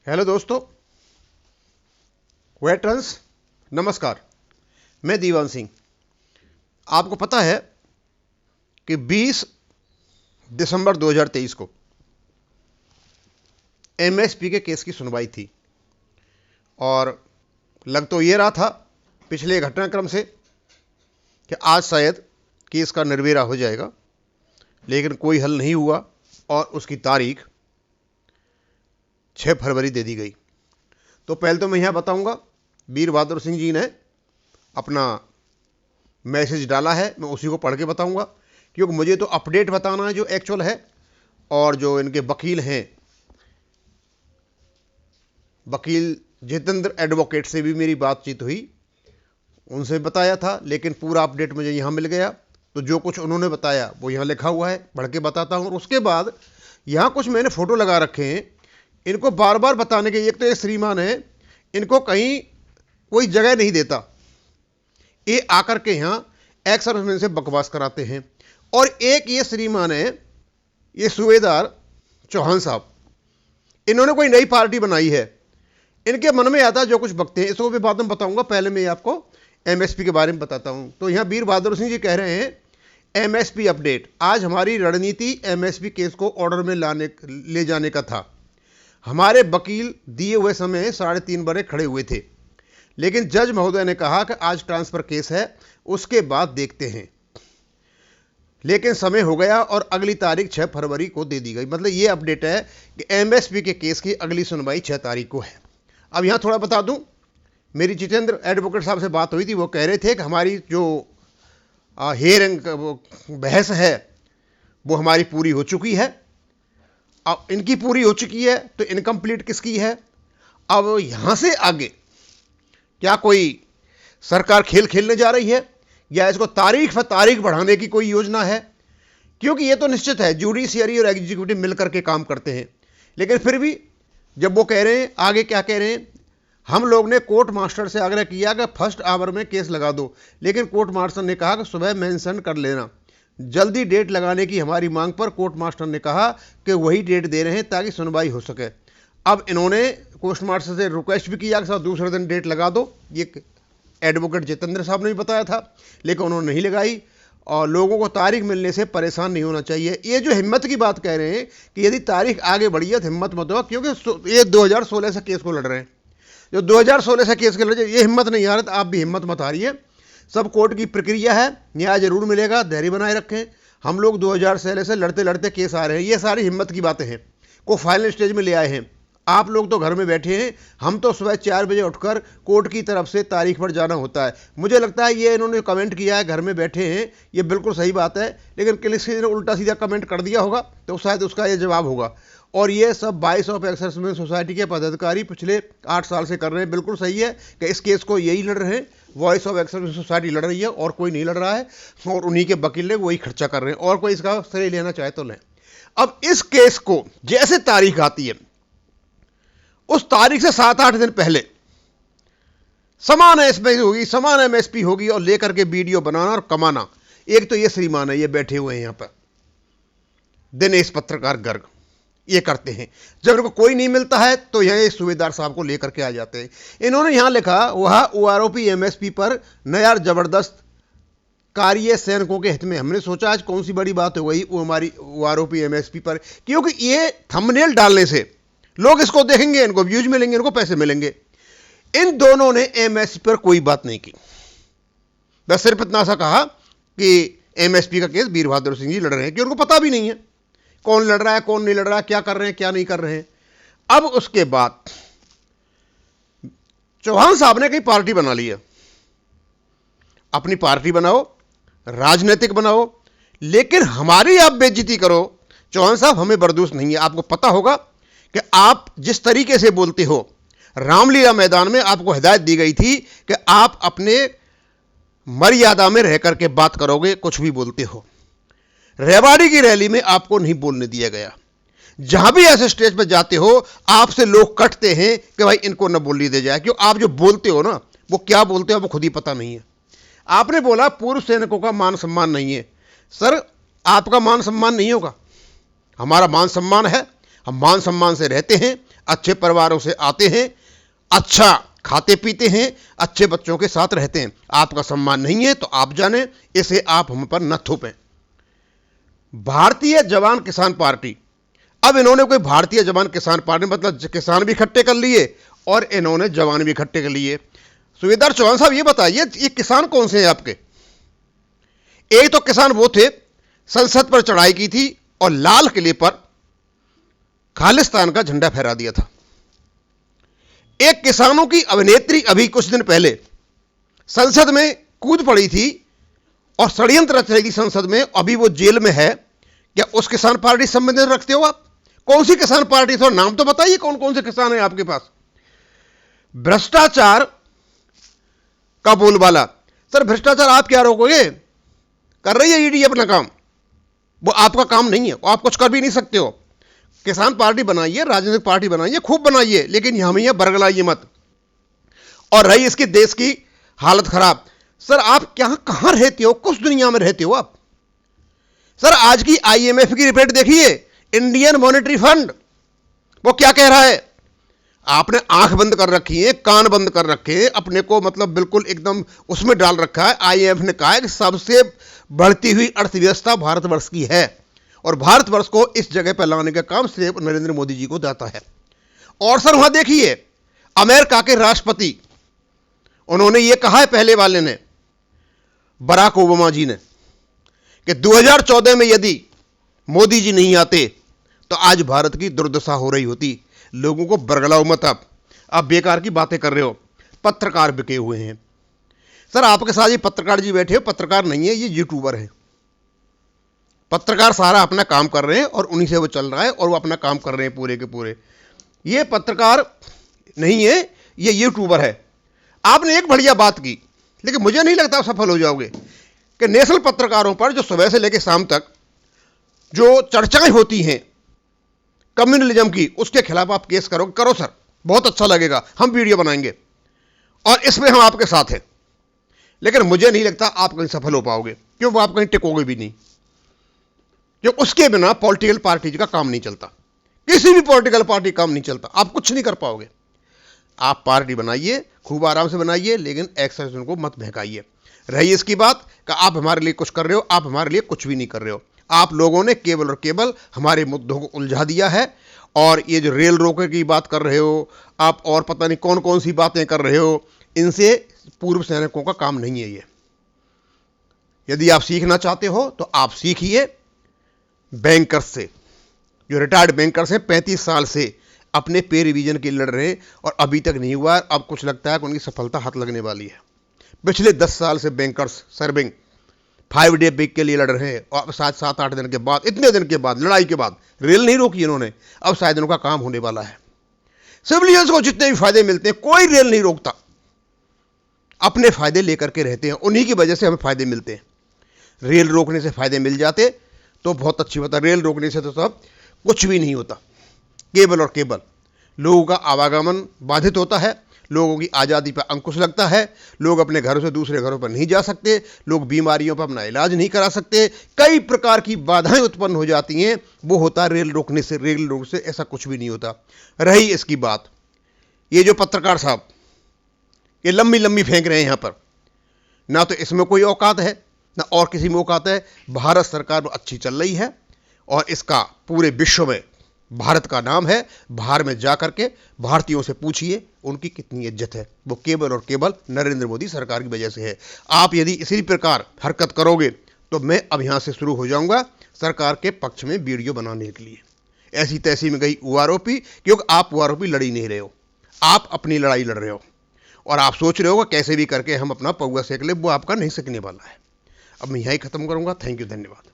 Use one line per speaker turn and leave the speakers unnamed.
Hello दोस्तों, veterans नमस्कार। मैं दीवान सिंह। आपको पता है कि 20 दिसंबर 2023 को एमएसपी के केस की सुनवाई थी और लग तो ये रहा था पिछले घटनाक्रम से कि आज शायद केस का निर्वेरा हो जाएगा, लेकिन कोई हल नहीं हुआ और उसकी तारीख 6 फरवरी दे दी गई। तो पहले तो मैं यहाँ बताऊँगा, वीर बहादुर सिंह जी ने अपना मैसेज डाला है, मैं उसी को पढ़ के बताऊँगा, क्योंकि मुझे तो अपडेट बताना है जो एक्चुअल है। और जो इनके वकील हैं, वकील जितेंद्र एडवोकेट से भी मेरी बातचीत हुई, उनसे बताया था, लेकिन पूरा अपडेट मुझे यहाँ मिल गया। तो जो कुछ उन्होंने बताया वो यहाँ लिखा हुआ है, पढ़ के बताता हूँ। और उसके बाद यहाँ कुछ मैंने फ़ोटो लगा रखे हैं, इनको बार बार बताने के। एक तो ये श्रीमान है, इनको कहीं कोई जगह नहीं देता, ये आकर के यहाँ एक्स सर्विसमैन से बकवास कराते हैं। और एक ये श्रीमान है, ये सूबेदार चौहान साहब, इन्होंने कोई नई पार्टी बनाई है, इनके मन में आता है जो कुछ बकते हैं। इसको भी बाद में बताऊंगा, पहले मैं आपको एमएसपी के बारे में बताता हूं। तो यहाँ वीर बहादुर सिंह जी कह रहे हैं, एमएसपी अपडेट। आज हमारी रणनीति एमएसपी केस को ऑर्डर में ले जाने का था। हमारे वकील दिए हुए समय 3.5 बजे खड़े हुए थे, लेकिन जज महोदय ने कहा कि आज ट्रांसफर केस है, उसके बाद देखते हैं। लेकिन समय हो गया और अगली तारीख 6 फरवरी को दे दी गई। मतलब ये अपडेट है कि एमएसपी के केस की अगली सुनवाई 6 तारीख को है। अब यहाँ थोड़ा बता दूं, मेरी जितेंद्र एडवोकेट साहब से बात हुई थी, वो कह रहे थे कि हमारी जो हियरिंग बहस है वो हमारी पूरी हो चुकी है। अब इनकी पूरी हो चुकी है तो इनकम्प्लीट किसकी है? अब यहाँ से आगे क्या कोई सरकार खेल खेलने जा रही है या इसको तारीख पर तारीख बढ़ाने की कोई योजना है? क्योंकि ये तो निश्चित है जुडिशियरी और एग्जीक्यूटिव मिलकर के काम करते हैं। लेकिन फिर भी जब वो कह रहे हैं, आगे क्या कह रहे हैं, हम लोग ने कोर्ट मास्टर से आग्रह किया कि फर्स्ट आवर में केस लगा दो, लेकिन कोर्ट मास्टर ने कहा कि सुबह मेंशन कर लेना। जल्दी डेट लगाने की हमारी मांग पर कोर्ट मास्टर ने कहा कि वही डेट दे रहे हैं ताकि सुनवाई हो सके। अब इन्होंने कोर्ट मास्टर से रिक्वेस्ट भी किया कि साहब दूसरे दिन डेट लगा दो, ये एडवोकेट जितेंद्र साहब ने भी बताया था, लेकिन उन्होंने नहीं लगाई। और लोगों को तारीख मिलने से परेशान नहीं होना चाहिए। ये जो हिम्मत की बात कह रहे हैं कि यदि तारीख आगे बढ़ी है तो हिम्मत मत हो, क्योंकि ये 2016 से केस को लड़ रहे हैं। जो 2016 से केस के लड़ रहे, ये हिम्मत नहीं आ रहा, तो आप भी हिम्मत मत हारिए। सब कोर्ट की प्रक्रिया है, न्याय जरूर मिलेगा, धैर्य बनाए रखें। हम लोग 2016 से लड़ते लड़ते केस आ रहे हैं। ये सारी हिम्मत की बातें हैं, को फाइनल स्टेज में ले आए हैं। आप लोग तो घर में बैठे हैं, हम तो सुबह 4 बजे उठकर कोर्ट की तरफ से तारीख पर जाना होता है। मुझे लगता है ये इन्होंने कमेंट किया है घर में बैठे हैं, ये बिल्कुल सही बात है, लेकिन किसी ने उल्टा सीधा कमेंट कर दिया होगा तो शायद उसका ये जवाब होगा। और ये सब 22 ऑफ एक्स सर्विसमैन सोसाइटी के पदाधिकारी पिछले 8 साल से कर रहे हैं। बिल्कुल सही है कि इस केस को यही लड़ रहे हैं, voice of ex serviceman society लड़ रही है और कोई नहीं लड़ रहा है, और उन्हीं के वकील ने वही खर्चा कर रहे हैं, और कोई इसका श्रेय लेना चाहे तो लें। अब इस केस को जैसे तारीख आती है, उस तारीख से 7-8 दिन पहले समान एमएसपी होगी और लेकर के वीडियो बनाना और कमाना। एक तो ये श्रीमान है, ये बैठे हुए हैं यहाँ पर, दिनेश पत्रकार गर्ग, ये करते हैं। जब इनको कोई नहीं मिलता है तो यहाँ सूबेदार साहब को लेकर के आ जाते हैं। इन्होंने यहाँ लिखा, वह ओआरओपी एमएसपी पर नया जबरदस्त कार्य सैनिकों के हित में। हमने सोचा आज कौन सी बड़ी बात हो गई वो हमारी ओआरओपी एमएसपी पर, क्योंकि ये थंबनेल डालने से लोग इसको देखेंगे, इनको व्यूज मिलेंगे, इनको पैसे मिलेंगे। इन दोनों ने एमएसपी पर कोई बात नहीं की, बस सिर्फ इतना सा कहा कि एमएसपी का केस वीर बहादुर सिंह जी लड़ रहे हैं, कि उनको पता भी नहीं है कौन लड़ रहा है कौन नहीं लड़ रहा है, क्या कर रहे हैं क्या नहीं कर रहे हैं। अब उसके बाद चौहान साहब ने कई पार्टी बना ली है। अपनी पार्टी बनाओ, राजनीतिक बनाओ, लेकिन हमारी आप बेइज्जती करो, चौहान साहब हमें बर्दाश्त नहीं है। आपको पता होगा कि आप जिस तरीके से बोलते हो, रामलीला मैदान में आपको हिदायत दी गई थी कि आप अपने मर्यादा में रह करके बात करोगे, कुछ भी बोलते हो। रेवाड़ी की रैली में आपको नहीं बोलने दिया गया। जहां भी ऐसे स्टेज पर जाते हो, आपसे लोग कटते हैं कि भाई इनको न बोलने दिया जाए, क्यों आप जो बोलते हो ना, वो क्या बोलते हो वो खुद ही पता नहीं है। आपने बोला पूर्व सैनिकों का मान सम्मान नहीं है। सर, आपका मान सम्मान नहीं होगा, हमारा मान सम्मान है, हम मान सम्मान से रहते हैं। अच्छे परिवारों से आते हैं, अच्छा खाते पीते हैं, अच्छे बच्चों के साथ रहते हैं। आपका सम्मान नहीं है तो आप जाने, इसे आप हम पर न थोपें। भारतीय जवान किसान पार्टी, अब इन्होंने कोई भारतीय जवान किसान पार्टी मतलब किसान भी इकट्ठे कर लिए और इन्होंने जवान भी इकट्ठे कर लिए। सूबेदार चौहान साहब ये बताइए, ये किसान कौन से हैं आपके? एक तो किसान वो थे संसद पर चढ़ाई की थी और लाल किले पर खालिस्तान का झंडा फहरा दिया था। एक किसानों की अभिनेत्री अभी कुछ दिन पहले संसद में कूद पड़ी थी और षड्यंत्र रच रही थी संसद में, अभी वो जेल में है। क्या उस किसान पार्टी से संबंधित रखते हो आप? कौन सी किसान पार्टी? थोड़ा नाम तो बताइए, कौन कौन से किसान हैं आपके पास? भ्रष्टाचार का बोलबाला। सर भ्रष्टाचार आप क्या रोकोगे? कर रही है ईडी अपना काम, वो आपका काम नहीं है, वो आप कुछ कर भी नहीं सकते हो। किसान पार्टी बनाइए, राजनीतिक पार्टी बनाइए, खूब बनाइए, लेकिन यहां बरगलाइए मत। और रही इसकी देश की हालत खराब, सर आप क्या कहां रहते हो, किस दुनिया में रहते हो आप? सर आज की आईएमएफ की रिपोर्ट देखिए, इंडियन मॉनेटरी फंड, वो क्या कह रहा है? आपने आंख बंद कर रखी है, कान बंद कर रखे हैं, अपने को मतलब बिल्कुल एकदम उसमें डाल रखा है। आईएमएफ ने कहा है कि सबसे बढ़ती हुई अर्थव्यवस्था भारतवर्ष की है और भारतवर्ष को इस जगह पर लाने का काम सिर्फ नरेंद्र मोदी जी को जाता है। और सर वहां देखिए, अमेरिका के राष्ट्रपति, उन्होंने ये कहा है, पहले वाले ने, बराक ओबामा जी ने, कि 2014 में यदि मोदी जी नहीं आते तो आज भारत की दुर्दशा हो रही होती। लोगों को बरगलाओ मत आप बेकार की बातें कर रहे हो। पत्रकार बिके हुए हैं सर, आपके साथ ये पत्रकार जी बैठे हो, पत्रकार नहीं है, ये यूट्यूबर है। पत्रकार सारा अपना काम कर रहे हैं और उन्हीं से वो चल रहा है और वो अपना काम कर रहे हैं पूरे के पूरे। ये पत्रकार नहीं है, ये यूट्यूबर है। आपने एक बढ़िया बात की, लेकिन मुझे नहीं लगता आप सफल हो जाओगे, कि नेशनल पत्रकारों पर जो सुबह से लेकर शाम तक जो चर्चाएं होती हैं कम्युनलिज्म की, उसके खिलाफ आप केस करोगे। करो सर, बहुत अच्छा लगेगा, हम वीडियो बनाएंगे और इसमें हम आपके साथ हैं। लेकिन मुझे नहीं लगता आप कहीं सफल हो पाओगे, क्योंकि आप कहीं टिकोगे भी नहीं, जो उसके बिना पॉलिटिकल पार्टी का काम नहीं चलता, किसी भी पॉलिटिकल पार्टी काम नहीं चलता, आप कुछ नहीं कर पाओगे। आप पार्टी बनाइए, खूब आराम से बनाइए, लेकिन एक्सेशन को मत बहकाइए। रही इसकी बात कि आप हमारे लिए कुछ कर रहे हो, आप हमारे लिए कुछ भी नहीं कर रहे हो। आप लोगों ने केवल और केवल हमारे मुद्दों को उलझा दिया है। और ये जो रेल रोके की बात कर रहे हो आप, और पता नहीं कौन कौन सी बातें कर रहे हो, इनसे पूर्व सैनिकों का काम नहीं है ये। यदि आप सीखना चाहते हो तो आप सीखिए बैंकर्स से, जो रिटायर्ड बैंकर्स हैं, 35 साल से अपने पे रिवीजन के लड़ रहे हैं और अभी तक नहीं हुआ। अब कुछ लगता है कि उनकी सफलता हाथ लगने वाली है। पिछले 10 साल से बैंकर्स सर्विंग 5 डे वीक के लिए लड़ रहे हैं और शायद 7-8 दिन के बाद, इतने दिन के बाद, लड़ाई के बाद रेल नहीं रोकी इन्होंने, अब शायद इनका काम होने वाला है। सिविलियंस को जितने भी फायदे मिलते हैं, कोई रेल नहीं रोकता, अपने फायदे लेकर के रहते हैं, उन्हीं की वजह से हमें फायदे मिलते हैं। रेल रोकने से फायदे मिल जाते तो बहुत अच्छी बात है, रेल रोकने से तो सब कुछ भी नहीं होता। केवल और केवल लोगों का आवागमन बाधित होता है, लोगों की आज़ादी पर अंकुश लगता है, लोग अपने घरों से दूसरे घरों पर नहीं जा सकते, लोग बीमारियों पर अपना इलाज नहीं करा सकते, कई प्रकार की बाधाएं उत्पन्न हो जाती हैं। वो होता है रेल रोकने से। रेल रोक से ऐसा कुछ भी नहीं होता। रही इसकी बात, ये जो पत्रकार साहब ये लंबी लंबी फेंक रहे हैं यहाँ पर, ना तो इसमें कोई औकात है ना और किसी में औकात है। भारत सरकार अच्छी चल रही है और इसका पूरे विश्व में भारत का नाम है। बाहर में जा करके भारतीयों से पूछिए उनकी कितनी इज्जत है, वो केवल और केवल नरेंद्र मोदी सरकार की वजह से है। आप यदि इसी प्रकार हरकत करोगे तो मैं अब यहाँ से शुरू हो जाऊँगा सरकार के पक्ष में वीडियो बनाने के लिए। ऐसी तैसी में गई ओआरओपी, क्योंकि आप ओआरओपी लड़ ही नहीं रहे हो, आप अपनी लड़ाई लड़ रहे हो और आप सोच रहे हो कैसे भी करके हम अपना पौवा सेक ले, वो आपका नहीं सकने वाला है। अब मैं यहीं ख़त्म करूँगा। थैंक यू, धन्यवाद।